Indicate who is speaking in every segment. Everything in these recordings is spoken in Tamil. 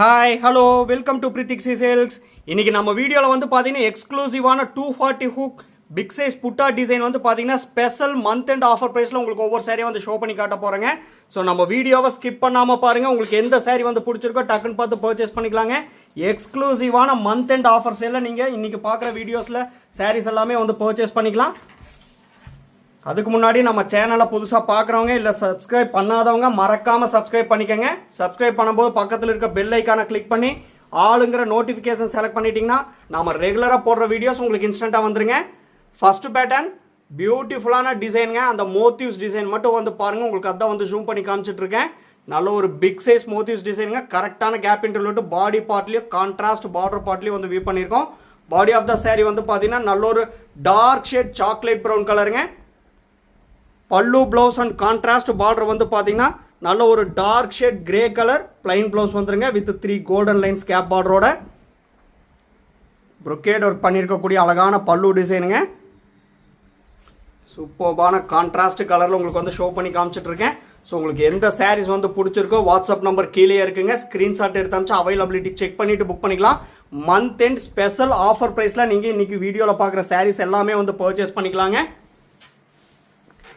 Speaker 1: Hi hello welcome to பிரித்திக்ஸி sales. இன்னைக்கு நம்ம வீடியோவில் வந்து பார்த்தீங்கன்னா எக்ஸ்க்ளூசிவான 240 ஹூக் பிக் சைஸ் புட்டா டிசைன் வந்து பார்த்தீங்கன்னா ஸ்பெஷல் மந்த் அண்ட் ஆஃபர் ப்ரைஸில் உங்களுக்கு ஒவ்வொரு சாரியும் வந்து ஷோ பண்ணி காட்ட போகிறேங்க. ஸோ நம்ம வீடியோவை ஸ்கிப் பண்ணாமல் பாருங்கள். உங்களுக்கு எந்த சாரி வந்து பிடிச்சிருக்கோ டக்குன்னு பார்த்து பர்ச்சேஸ் பண்ணிக்கலாங்க. எக்ஸ்க்ளூசிவான மந்த் அண்ட் ஆஃபர் சேலில் நீங்கள் இன்றைக்கி பார்க்குற வீடியோஸில் சாரீஸ் எல்லாமே வந்து பர்ச்சேஸ் பண்ணிக்கலாம். அதுக்கு முன்னாடி நம்ம சேனலை புதுசாக பார்க்குறவங்க இல்லை சப்ஸ்கிரைப் பண்ணாதவங்க மறக்காமல் சப்ஸ்கிரைப் பண்ணிக்கோங்க. சப்ஸ்கிரைப் பண்ணும்போது பக்கத்தில் இருக்க பெல் ஐக்கானை கிளிக் பண்ணி ஆளுங்கிற நோட்டிஃபிகேஷன் செலக்ட் பண்ணிட்டீங்கன்னா நம்ம ரெகுலராக போடுற வீடியோஸ் உங்களுக்கு இன்ஸ்டண்ட்டாக வந்துருங்க. ஃபர்ஸ்ட் பேட்டர்ன் பியூட்டிஃபுல்லான டிசைனுங்க. அந்த மோட்டிவ்ஸ் டிசைன் மட்டும் வந்து பாருங்கள். உங்களுக்கு அதான் வந்து ஜூம் பண்ணி காமிச்சிட்டு இருக்கேன். நல்ல ஒரு பிக் சைஸ் மோட்டிவ்ஸ் டிசைனுங்க. கரெக்டான கேப் இன்டர்வியூ பாடி பார்ட்லேயும் கான்ட்ராஸ்ட் பார்டர் பார்ட்லேயும் வந்து வியூ பண்ணியிருக்கோம். பாடி ஆஃப் த சாரி வந்து பார்த்தீங்கன்னா நல்ல ஒரு டார்க் ஷேட் சாக்லேட் ப்ரௌன் கலருங்க. பல்லு ப்ளவுஸ் அண்ட் கான்ட்ராஸ்ட் பார்டர் வந்து பார்த்தீங்கன்னா நல்ல ஒரு dark shade grey colour plain blouse வந்துருங்க வித் 3 கோல்டன் லைன்ஸ் கேப் பார்டரோட ப்ரொக்கேட் ஒர்க் பண்ணியிருக்கக்கூடிய அழகான பல்லு டிசைனுங்க. சூப்பர்பான கான்ட்ராஸ்ட் கலரில் உங்களுக்கு வந்து ஷோ பண்ணி காமிச்சிட்டு இருக்கேன். ஸோ உங்களுக்கு எந்த சாரீஸ் வந்து பிடிச்சிருக்கோ வாட்ஸ்அப் நம்பர் கீழே இருக்குங்க. ஸ்க்ரீன்ஷாட் எடுத்து அமிச்சு அவைலபிலிட்டி செக் பண்ணிட்டு புக் பண்ணிக்கலாம். மந்த் எண்ட் ஸ்பெஷல் ஆஃபர் ப்ரைஸில் நீங்கள் இன்னைக்கு வீடியோவில் பார்க்குற சாரீஸ் எல்லாமே வந்து பர்ச்சேஸ் பண்ணிக்கலாங்க.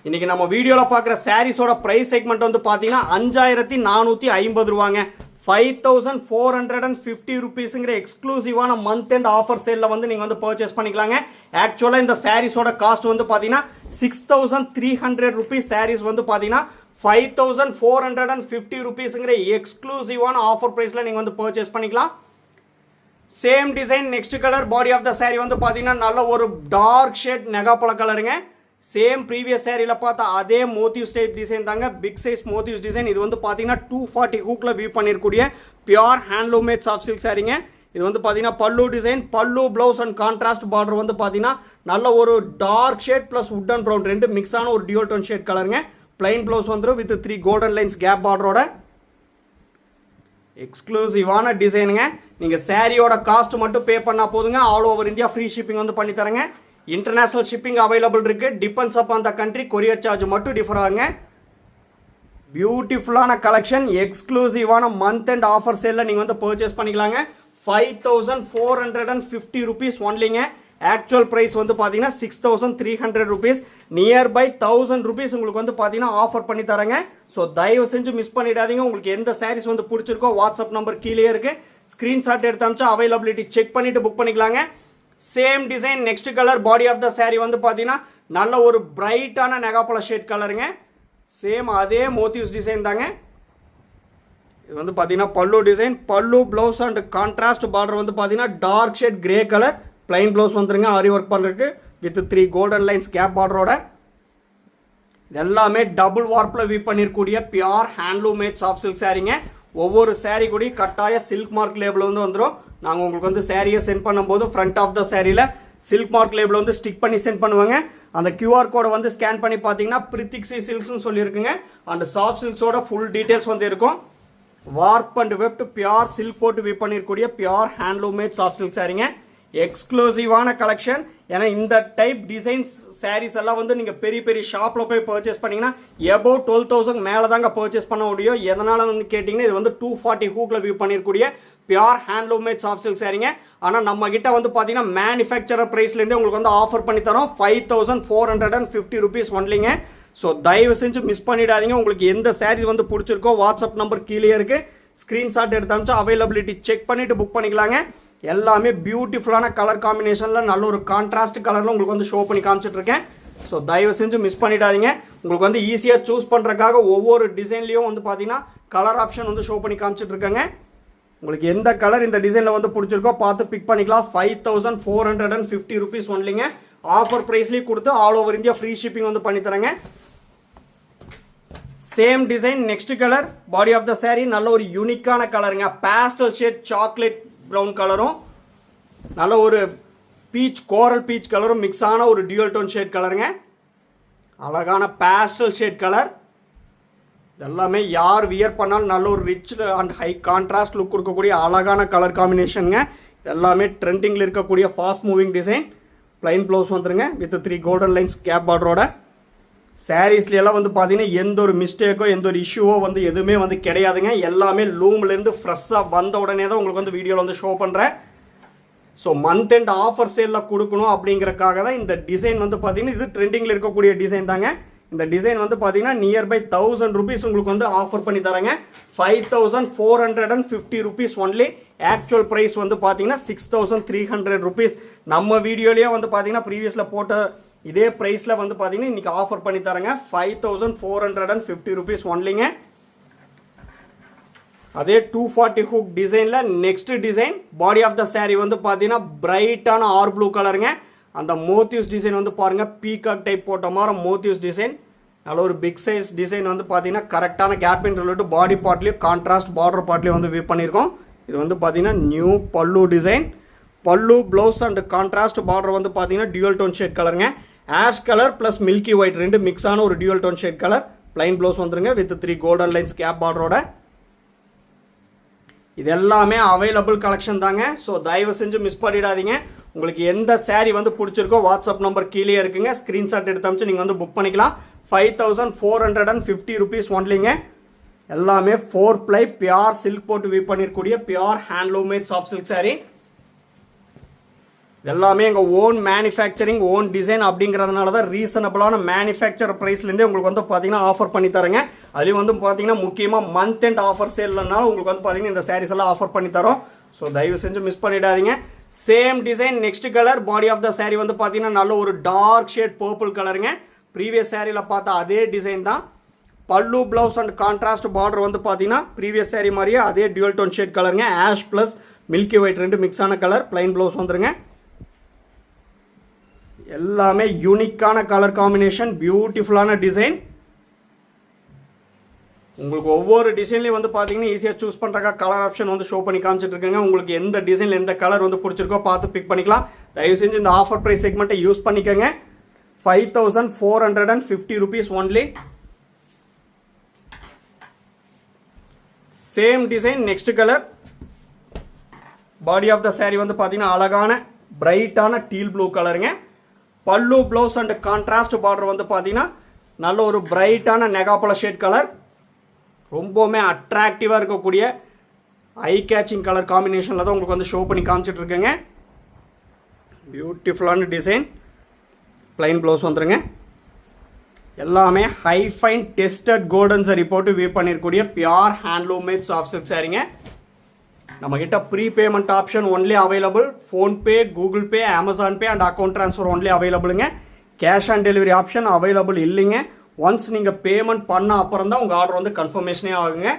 Speaker 1: இன்னைக்கு நம்ம வீடியோவில் பார்க்குற சாரீஸோட ப்ரைஸ் செக்மெண்ட் வந்து பார்த்தீங்கன்னா 5450 ரூபாங்க. 5450 ருபீஸுங்கிற எக்ஸ்க்ளூசிவான மந்த் அண்ட் ஆஃபர் சேலில் வந்து நீங்கள் வந்து பர்ச்சேஸ் பண்ணிக்கலாங்க. ஆக்சுவலாக இந்த சாரீஸோட காஸ்ட் வந்து பார்த்தீங்கன்னா 6300 ருபீஸ். சாரீஸ் வந்து பார்த்தீங்கன்னா 5450 ருபீஸுங்கிற எக்ஸ்க்ளூசிவான ஆஃபர் ப்ரைஸில் நீங்கள் வந்து பர்ச்சேஸ் பண்ணிக்கலாம். Same design next colour body of the sari வந்து பார்த்தீங்கன்னா நல்ல ஒரு டார்க் ஷேட் நெகாப்பழ கலருங்க. சேம் ப்ரீவியஸ் சேரீல பார்த்தா அதே மோட்டிவ்ஸ் டைப் டிசைன் தாங்க. Big size motifs design. இது வந்து பார்த்தீங்கன்னா 240 ஹூக்கில் வியூ பண்ணிருக்கூடிய pure handloom made soft silk சாரீங்க. இது வந்து பார்த்தீங்கன்னா பல்லு டிசைன், பல்லு ப்ளவுஸ் அண்ட் கான்ட்ராஸ்ட் பார்டர் வந்து பார்த்தீங்கன்னா நல்ல ஒரு dark shade plus wood and brown ரெண்டு மிக்ஸான ஒரு டியூல் டோன் ஷேட் கலருங்க. பிளைன் ப்ளவுஸ் வந்துடும் வித் 3 கோல்டன் லைன்ஸ் கேப் பார்டரோட எக்ஸ்க்ளூசிவான டிசைனுங்க. நீங்கள் சாரியோட காஸ்ட் மட்டும் பே பண்ணால் போதுங்க. All over India free shipping வந்து பண்ணி தரேங்க. இன்டர்நேஷனல் ஷிப்பிங் அவைலபிள் இருக்கு. Depends upon the country. Courier charge மட்டும் டிஃபர் ஆகுங்க. பியூட்டிஃபுல்லான கலெக்ஷன் எக்ஸ்க்ளூசிவான மந்த் அண்ட் ஆஃபர் சேலில் நீங்கள் வந்து பர்ச்சேஸ் பண்ணிக்கலாங்க. 5450 ருபீஸ் ஒன்லிங்க. ஆக்சுவல் ப்ரைஸ் வந்து பார்த்தீங்கன்னா 6300 ருபீஸ். நியர்பை 1000 ருபீஸ் உங்களுக்கு வந்து பார்த்தீங்கன்னா ஆஃபர் பண்ணி தரேங்க. ஸோ தயவு செஞ்சு மிஸ் பண்ணிடாதீங்க. உங்களுக்கு எந்த சாரீஸ் வந்து பிடிச்சிருக்கோ வாட்ஸ்அப் நம்பர் கீழே இருக்கு. ஸ்கிரீன்ஷாட் எடுத்து அமிச்சா அவைலபிலிட்டி செக் பண்ணிட்டு புக் பண்ணிக்கலாங்க. Same design next colour body of the sari வந்து பார்த்தீங்கன்னா நல்ல ஒரு பிரைட்டான நெகாப்பழ ஷேட் கலருங்க. சேம் அதே மோட்டிவ்ஸ் டிசைன் தாங்க. இது வந்து பார்த்தீங்கன்னா பல்லு டிசைன், பல்லு ப்ளவுஸ் அண்ட் கான்ட்ராஸ்ட் பார்டர் வந்து பார்த்தீங்கன்னா dark shade grey colour plain blouse வந்துருங்க. ஆரி ஒர்க் பண்ணுறதுக்கு வித் 3 கோல்டன் லைன்ஸ் கேப் பார்டரோட எல்லாமே டபுள் வார்ப்பில் வீவ் பண்ணிருக்கூடிய pure handloom made soft silk சாரீங்க. ஒவ்வொரு சாரீ கூட கட்டாய சில்க் மார்க் லேபிள் வந்து வந்துடும். நாங்கள் உங்களுக்கு வந்து சாரியை சென்ட் பண்ணும்போது ஃப்ரண்ட் ஆஃப் த சாரியில் சில்க் மார்க் லேபிள் வந்து ஸ்டிக் பண்ணி சென்ட் பண்ணுவாங்க. அந்த கியூஆர் கோடை வந்து ஸ்கேன் பண்ணி பார்த்தீங்கன்னா பிரித்திக்ஸி சில்க்ஸ்னு சொல்லியிருக்குங்க. அந்த சாஃப்ட் சில்க்ஸோட ஃபுல் டீட்டெயில்ஸ் வந்து இருக்கும். Warp and weft pure silk போட்டு வீவ் பண்ணிருக்கூடிய pure handloom made soft silk சாரீங்க. எக்ஸ்க்ளூசிவான கலெக்ஷன். ஏன்னா இந்த டைப் டிசைன்ஸ் சாரீஸ் எல்லாம் வந்து நீங்கள் பெரிய பெரிய ஷாப்பில் போய் பர்ச்சேஸ் பண்ணீங்கன்னா எபோவ் 12,000 மேலே தாங்க பர்ச்சேஸ் பண்ண முடியும். எதனால வந்து கேட்டிங்கன்னா இது வந்து 240 ஹூக்கில் வியூ பண்ணிருக்கூடிய pure handloom made soft silk சாரீங்க. ஆனால் நம்ம கிட்ட வந்து பார்த்தீங்கன்னா மேனுஃபேக்சரர் ப்ரைஸ்லேருந்து உங்களுக்கு வந்து ஆஃபர் பண்ணி தரோம் 5450 ருபீஸ் ஒன்லிங்க. ஸோ தயவு செஞ்சு மிஸ் பண்ணிடாதீங்க. உங்களுக்கு எந்த சாரீஸ் வந்து பிடிச்சிருக்கோ வாட்ஸ்அப் நம்பர் கீழே இருக்கு. ஸ்க்ரீன்ஷாட் எடுத்து அமிச்சு அவைலபிலிட்டி செக் பண்ணிட்டு புக் பண்ணிக்கலாங்க. எல்லாமே பியூட்டிஃபுல்லான கலர் காம்பினேஷனில் நல்ல ஒரு கான்ட்ராஸ்ட் கலரில் உங்களுக்கு வந்து ஷோ பண்ணி காமிச்சிட்டு இருக்கேன். ஸோ தயவு செஞ்சு மிஸ் பண்ணிடாதீங்க. உங்களுக்கு வந்து ஈஸியாக சூஸ் பண்ணுறதுக்காக ஒவ்வொரு டிசைன்லேயும் வந்து பார்த்தீங்கன்னா கலர் ஆப்ஷன் வந்து ஷோ பண்ணி காமிச்சிட்டு இருக்காங்க. உங்களுக்கு எந்த கலர் இந்த டிசைனில் வந்து பிடிச்சிருக்கோ பார்த்து பிக் பண்ணிக்கலாம். 5450 ருபீஸ் ஒன்லிங்க. ஆஃபர் ப்ரைஸ்லேயும் கொடுத்து all over India free shipping வந்து பண்ணி தரேங்க. Same design next colour body of the sari நல்ல ஒரு யூனிக்கான கலருங்க. பேஸ்டல் ஷேட் சாக்லேட் ப்ரௌன் கலரும் நல்ல ஒரு பீச் கோரல் பீச் கலரும் மிக்ஸ் ஆன ஒரு டியூல் டோன் ஷேட் கலருங்க. அழகான பேஸ்டல் ஷேட் கலர். எல்லாமே யார் வியர் பண்ணாலும் நல்ல ஒரு rich and high contrast look கொடுக்கக்கூடிய அழகான கலர் காம்பினேஷனுங்க. எல்லாமே ட்ரெண்டிங்கில் இருக்கக்கூடிய fast moving design. Plain blouse வந்துருங்க வித் 3 கோல்டன் லைன்ஸ் கேப் பார்டரோட சாரீஸ்ல எல்லாம் வந்து பார்த்தீங்கன்னா எந்த ஒரு மிஸ்டேக்கோ எந்த ஒரு இஷ்யூவோ வந்து எதுவுமே வந்து கிடையாதுங்க. எல்லாமே லூம்லேருந்து ஃப்ரெஷ்ஷாக வந்த உடனே தான் உங்களுக்கு வந்து வீடியோவில் வந்து ஷோ பண்ணுறேன். ஸோ மந்த் அண்ட் ஆஃபர் சேலில் கொடுக்கணும் அப்படிங்கிறக்காக தான் இந்த டிசைன் வந்து பார்த்தீங்கன்னா இது ட்ரெண்டிங்கில் இருக்கக்கூடிய டிசைன் தாங்க. இந்த டிசைன் வந்து பார்த்தீங்கன்னா நியர்பை 1000 rupees உங்களுக்கு வந்து ஆஃபர் பண்ணி தராங்க. 5450 rupees ஒன்லி. ஆக்சுவல் ப்ரைஸ் வந்து பார்த்தீங்கன்னா 6300 rupees. நம்ம வீடியோலேயே வந்து பார்த்தீங்கன்னா ப்ரீவியஸில் போட்ட இதே ப்ரைஸில் வந்து பார்த்தீங்கன்னா இன்னைக்கு ஆஃபர் பண்ணி தராங்க. 5450 rupees ஒன்லிங்க. அதே 240 ஹூக் டிசைனில் next design body of the sari வந்து பார்த்தீங்கன்னா பிரைட்டான ஆர் ப்ளூ கலருங்க. அந்த மோத்திவ்ஸ் டிசைன் வந்து பாருங்கள், பீகாக் டைப் போட்ட மாதிரி மோத்திவ்ஸ் டிசைன். நல்ல ஒரு பிக் சைஸ் டிசைன் வந்து பார்த்தீங்கன்னா கரெக்டான கேப் இன்டர்வல் பாடி பார்ட்லேயும் கான்ட்ராஸ்ட் பார்டர் பார்ட்லேயும் வந்து வியூ பண்ணியிருக்கோம். இது வந்து பார்த்தீங்கன்னா நியூ பல்லு டிசைன். பல்லு ப்ளவுஸ் அண்ட் கான்ட்ராஸ்ட் பார்டர் வந்து பார்த்தீங்கன்னா டியூவல் டோன் ஷேட் கலருங்க. Ash colour plus milky white ரெண்டு மிக்ஸான ஒரு dual tone shade colour. Plain blouse வந்துருங்க வித் 3 கோல்டன் லைன்ஸ் கேப் பார்டரோட. இது எல்லாமே அவைலபிள் கலெக்ஷன் தாங்க. ஸோ தயவு செஞ்சு மிஸ் பண்ணிடாதீங்க. உங்களுக்கு எந்த சாரீ வந்து பிடிச்சிருக்கோ வாட்ஸ்அப் நம்பர் கீழே இருக்குங்க, ஸ்க்ரீன்ஷாட் எடுத்து அமைச்சு நீங்கள் வந்து புக் பண்ணிக்கலாம். 5450 rupees ஒன்லிங்க. எல்லாமே 4 ply பியூர் சில்க் போட்டு வீவ் பண்ணிருக்கூடிய pure handloom made soft silk sari. எல்லாமே எங்கள் ஓன் மேனுஃபேக்சரிங் ஓன் டிசைன் அப்படிங்கிறதுனால தான் ரீசனபிளான மேனுஃபேக்சர் ப்ரைஸ்லேருந்தே உங்களுக்கு வந்து பார்த்தீங்கன்னா ஆஃபர் பண்ணி தரேங்க. அதுலேயும் வந்து பார்த்தீங்கன்னா முக்கியமாக மந்த் அண்ட் ஆஃபர் சேல்னால உங்களுக்கு வந்து பார்த்தீங்கன்னா இந்த சாரீஸ் எல்லாம் ஆஃபர் பண்ணி தரோம். ஸோ தயவு செஞ்சு மிஸ் பண்ணிடாதீங்க. Same design next colour body of the sari வந்து பார்த்தீங்கன்னா நல்ல ஒரு டார்க் ஷேட் பர்பிள் கலருங்க. ப்ரீவியஸ் சாரியில் பார்த்தா அதே டிசைன் தான். பல்லு பிளவுஸ் அண்ட் கான்ட்ராஸ்ட் பார்டர் வந்து பார்த்தீங்கன்னா ப்ரீவியஸ் சாரீ மாதிரியே அதே டியூவல் டோன் ஷேட் கலருங்க. ஆஷ் ப்ளஸ் மில்கி ஒயிட் ரெண்டு மிக்ஸான கலர். பிளைன் பிளவுஸ் வந்துருங்க. எல்லாமே யூனிக்கான கலர் காம்பினேஷன், பியூட்டிஃபுல்லான டிசைன். உங்களுக்கு ஒவ்வொரு டிசைன்லையும் வந்து பார்த்தீங்கன்னா ஈஸியாக சூஸ் பண்ணுறக்கா கலர் ஆப்ஷன் வந்து ஷோ பண்ணி காமிச்சிட்டு இருக்கேங்க. உங்களுக்கு எந்த டிசைனில் எந்த கலர் வந்து பிடிச்சிருக்கோ பார்த்து பிக் பண்ணிக்கலாம். தயவு செஞ்சு இந்த ஆஃபர் ப்ரைஸ் செக்மெண்ட்டை யூஸ் பண்ணிக்கோங்க. 5450 rupees only. Same design next colour. Body of the sari வந்து பார்த்தீங்கன்னா அழகான பிரைட்டான டீல் ப்ளூ கலருங்க. பல்லு ப்ளவுஸ் அண்ட் கான்ட்ராஸ்ட் பார்டர் வந்து பார்த்தீங்கன்னா நல்ல ஒரு பிரைட்டான நெகாப்பழ ஷேட் கலர். ரொம்பவுமே அட்ராக்டிவாக இருக்கக்கூடிய ஐ கேச்சிங் கலர் காம்பினேஷனில் தான் உங்களுக்கு வந்து ஷோ பண்ணி காமிச்சிட்டு இருக்கேங்க. பியூட்டிஃபுல்லான டிசைன். பிளைன் ப்ளவுஸ் வந்துருங்க. எல்லாமே high fine tested golden zari போட்டு வீவ் பண்ணிருக்கூடிய பியூர் ஹேண்ட்லூமேட் சாஃப்ட் சில்க் சாரீங்க. நம்ம கிட்ட pre payment option only available. PhonePe, Google Pay, Amazon Pay and account transfer only அவைலபிளுங்க. Cash on delivery option available இல்லைங்க. ஒன்ஸ் நீங்கள் பேமெண்ட் பண்ண அப்புறம் தான் உங்கள் ஆர்டர் வந்து கன்ஃபர்மேஷனே ஆகுங்க.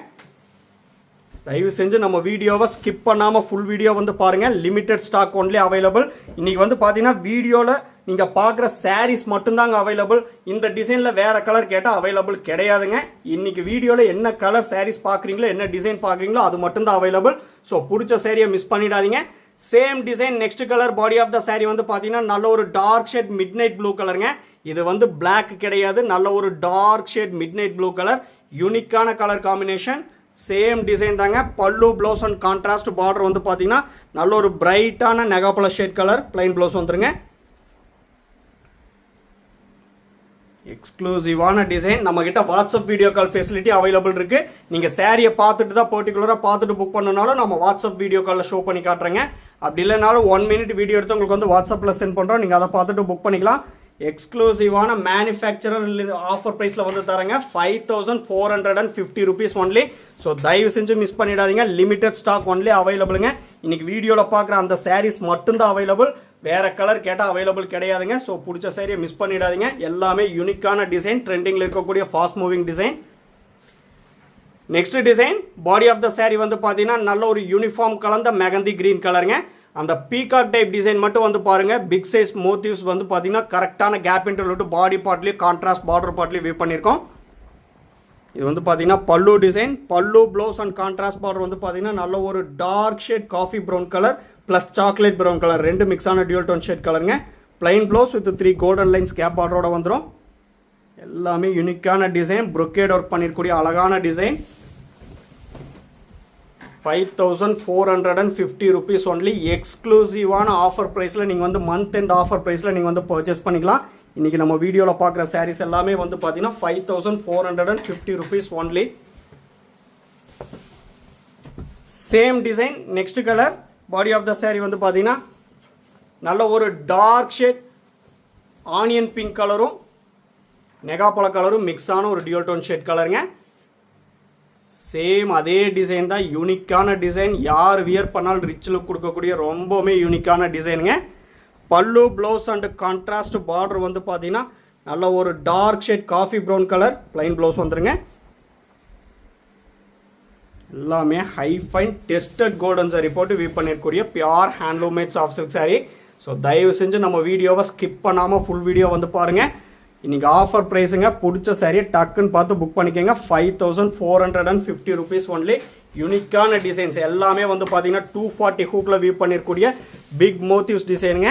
Speaker 1: தயவு செஞ்சு நம்ம வீடியோவை ஸ்கிப் பண்ணாமல் ஃபுல் வீடியோ வந்து பாருங்கள். Limited stock only available. இன்னைக்கு வந்து பார்த்தீங்கன்னா வீடியோவில் நீங்கள் பார்க்குற சாரீஸ் மட்டும்தாங்க அவைலபிள். இந்த டிசைனில் வேறு கலர் கேட்டால் அவைலபிள் கிடையாதுங்க. இன்னைக்கு வீடியோவில் என்ன கலர் சாரீஸ் பார்க்குறீங்களோ என்ன டிசைன் பார்க்குறீங்களோ அது மட்டும்தான் அவைலபிள். ஸோ பிடிச்ச சாரியை மிஸ் பண்ணிடாதீங்க. Same design next colour body of the sari வந்து பார்த்தீங்கன்னா நல்ல ஒரு dark shade midnight blue கலருங்க. இது வந்து பிளாக் கிடையாது, நல்ல ஒரு dark shade midnight blue colour. யூனிக்கான கலர் காம்பினேஷன். சேம் டிசைன் தாங்க. பல்லு ப்ளவுஸ் அண்ட் கான்ட்ராஸ்ட் பார்டர் வந்து பார்த்தீங்கன்னா நல்ல ஒரு பிரைட்டான நெகாப்பழ ஷேட் கலர். பிளைன் ப்ளவுஸ் வந்துருங்க. எக்ஸ்க்ளூசிவான டிசைன். நம்ம கிட்ட WhatsApp video call facility available இருக்கு. நீங்க சாரியை பார்த்துட்டு தான் பர்டிகுலரா பார்த்துட்டு புக் பண்ணனாலும் நம்ம வாட்ஸ்அப் வீடியோ காலில் ஷோ பண்ணி காட்டுறேங்க. அப்படி இல்லைனாலும் 1 minute வீடியோ எடுத்து உங்களுக்கு வந்து வாட்ஸ்அப்ல சென்ட் பண்றோம். நீங்க அதை பார்த்துட்டு புக் பண்ணிக்கலாம். எக்ஸ்க்ளூசிவான மேனுஃபேக்சரர் ஆஃபர் பிரைஸ்ல வந்து தரங்க. 5450 rupees ஒன்லி. ஸோ தயவு செஞ்சு மிஸ் பண்ணிடாதீங்க. லிமிடெட் ஸ்டாக் ஒன்லி அவைலபிளுங்க. இன்னைக்கு வீடியோவில் பார்க்குற அந்த சாரீஸ் மட்டும்தான் அவைலபிள். வேற கலர் கேட்டால் அவைலபிள் கிடையாதுங்க. ஸோ பிடிச்ச சாரியை மிஸ் பண்ணிடாதீங்க. எல்லாமே யூனிக்கான டிசைன், ட்ரெண்டிங்கில் இருக்கக்கூடிய fast moving design. Next design body of the sari வந்து பார்த்தீங்கன்னா நல்ல ஒரு யூனிஃபார்ம் கலந்த மெகந்தி கிரீன் கலருங்க. அந்த பீகாக் டைப் டிசைன் மட்டும் வந்து பாருங்க. பிக் சைஸ் மோட்டிவ்ஸ் வந்து பார்த்தீங்கன்னா கரெக்டான கேப் இன்டர்வல் பாடி பார்ட்லேயும் கான்ட்ராஸ்ட் பார்டர் பார்ட்லேயும் வீவ் பண்ணியிருக்கோம். இது வந்து பார்த்தீங்கன்னா பல்லு டிசைன். பல்லு ப்ளவுஸ் அண்ட் கான்ட்ராஸ்ட் பார்டர் வந்து பார்த்தீங்கன்னா நல்ல ஒரு dark shade coffee brown colour plus chocolate brown colour ரெண்டு மிக்ஸான டியூல் டோன் ஷேட் கலருங்க. Plain blouse with 3 golden lines gap பார்டரோட வந்துடும். எல்லாமே யூனிக்கான டிசைன், ப்ரொக்கேட் ஒர்க் பண்ணிருக்கூடிய அழகான டிசைன். 5450 rupees only. எக்ஸ்க்ளூசிவான ஆஃபர் ப்ரைஸில் நீங்கள் வந்து மந்த் அண்ட் ஆஃபர் ப்ரைஸில் நீங்கள் வந்து பர்ச்சேஸ் பண்ணிக்கலாம். இன்றைக்கி நம்ம வீடியோவில் பார்க்குற சாரீஸ் எல்லாமே வந்து பார்த்தீங்கன்னா 5450 rupees only. Same design, next colour. Body of the sari வந்து பார்த்தீங்கன்னா நல்ல ஒரு டார்க் ஷேட் ஆனியன் பிங்க் கலரும் நெகாப்பழ கலரும் மிக்ஸ் ஆன ஒரு டியூல் டோன் ஷேட் கலருங்க. சேம் அதே டிசைன் தான், யூனிக்கான டிசைன். யார் வியர் பண்ணாலும் ரிச் லுக் கொடுக்கக்கூடிய ரொம்பவுமே யூனிக்கான டிசைனுங்க. பல்லு, ப்ளவுஸ் அண்ட் கான்ட்ராஸ்ட் பார்டர் வந்து பார்த்தீங்கன்னா நல்ல ஒரு dark shade coffee brown colour plain blouse வந்துருங்க. எல்லாமே high fine tested golden zari போட்டு வீவ் பண்ணிருக்கூடிய pure handloom made soft silk sari. So தயவு செஞ்சு நம்ம வீடியோவை ஸ்கிப் பண்ணாமல் ஃபுல் வீடியோ வந்து பாருங்கள். இன்னைக்கு ஆஃபர் ப்ரைஸுங்க. பிடிச்ச சாரியை டக்குன்னு பார்த்து புக் பண்ணிக்கோங்க. 5450 rupees ஒன்லி. யூனிக்கான டிசைன்ஸ் எல்லாமே வந்து பார்த்தீங்கன்னா 240 ஹூக்கில் வியூ பண்ணிருக்கூடிய பிக் மோட்டிவ்ஸ் டிசைனுங்க.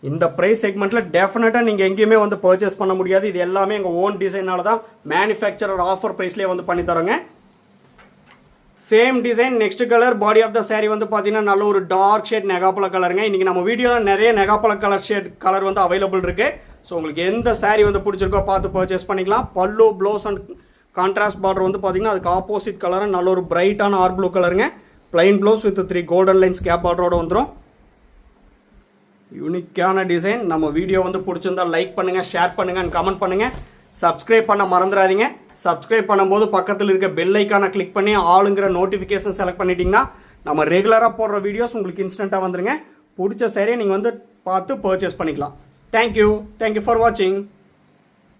Speaker 1: இந்த ப்ரைஸ் செக்மெண்ட்டில் டெஃபினட்டாக நீங்கள் எங்கேயுமே வந்து பர்ச்சேஸ் பண்ண முடியாது. இது எல்லாமே எங்கள் ஓன் டிசைனால தான் மேனுஃபேக்சரர் ஆஃபர் ப்ரைஸ்லேயே வந்து பண்ணி தரோங்க. Same design, next colour. Body of the sari வந்து பார்த்தீங்கன்னா நல்ல ஒரு டார்க் ஷேட் நெகாப்பழ கலருங்க. இன்னைக்கு நம்ம வீடியோவில் நிறைய நெகாப்பழ கலர் ஷேட் கலர் வந்து அவைலபிள் இருக்கு. ஸோ உங்களுக்கு எந்த சாரீ வந்து பிடிச்சிருக்கோ பார்த்து பர்ச்சேஸ் பண்ணிக்கலாம். பல்லு, ப்ளவுஸ் அண்ட் கான்ட்ராஸ்ட் பார்டர் வந்து பார்த்தீங்கன்னா அதுக்கு ஆப்போசிட் கலர் நல்ல ஒரு பிரைட்டான ஆர் ப்ளூ கலருங்க. Plain blouse with 3 golden lines gap பார்டரோட வந்துடும். யூனிக்கான டிசைன். நம்ம வீடியோ வந்து பிடிச்சிருந்தா லைக் பண்ணுங்க, ஷேர் பண்ணுங்க அண்ட் கமெண்ட் பண்ணுங்க. சப்ஸ்கிரைப் பண்ண மறந்துடாதீங்க. சப்ஸ்கிரைப் பண்ணும்போது பக்கத்தில் இருக்க பெல் ஐக்கானை கிளிக் பண்ணி ஆளுங்கிற நோட்டிஃபிகேஷன் செலக்ட் பண்ணிட்டீங்கன்னா நம்ம ரெகுலராக போடுற வீடியோஸ் உங்களுக்கு இன்ஸ்டண்ட்டாக வந்துருங்க. பிடிச்ச சாரியை நீங்கள் வந்து பார்த்து பர்ச்சேஸ் பண்ணிக்கலாம். தேங்க்யூ ஃபார் வாட்சிங்.